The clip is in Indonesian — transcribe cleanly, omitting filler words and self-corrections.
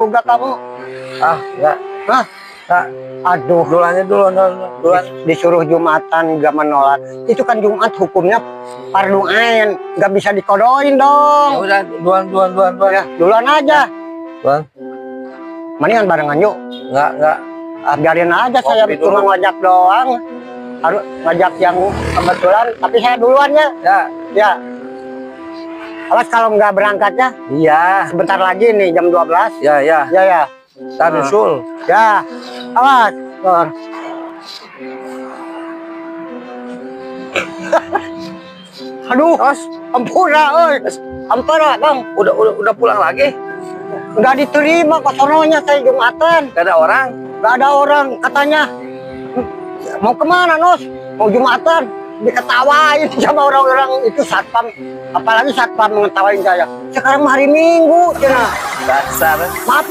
gak kamu? Ah, enggak. Hah? Enggak. Aduh, Duluannya dulu. disuruh Jumatan gak menolak. Itu kan Jumat hukumnya fardu ain, gak bisa dikodoin Ya dong. udah, duluan. Ya, duluan aja. Duluan. Mendingan barengan yuk. Enggak. Ah, biarin aja, saya Kopi cuma dulu. ngajak doang. Harus ngajak yang kebetulan, tapi saya duluan ya. Ya. Ya. Awas kalau nggak berangkatnya, Iya. sebentar lagi nih jam 12. Ya. Ya. Ntar nyusul. Ya. Awas. Tor. Aduh, Terus, ampura, oi. Ampura, Bang. udah pulang lagi? Nggak diterima kosononya saya Jumatan. Gak ada orang. Nggak ada orang katanya. Mau kemana, Nos? Mau Jumatan. Diketawain sama orang-orang itu satpam. Apalagi satpam mengetawain saya. Sekarang hari Minggu, cina. Dasar. Maaf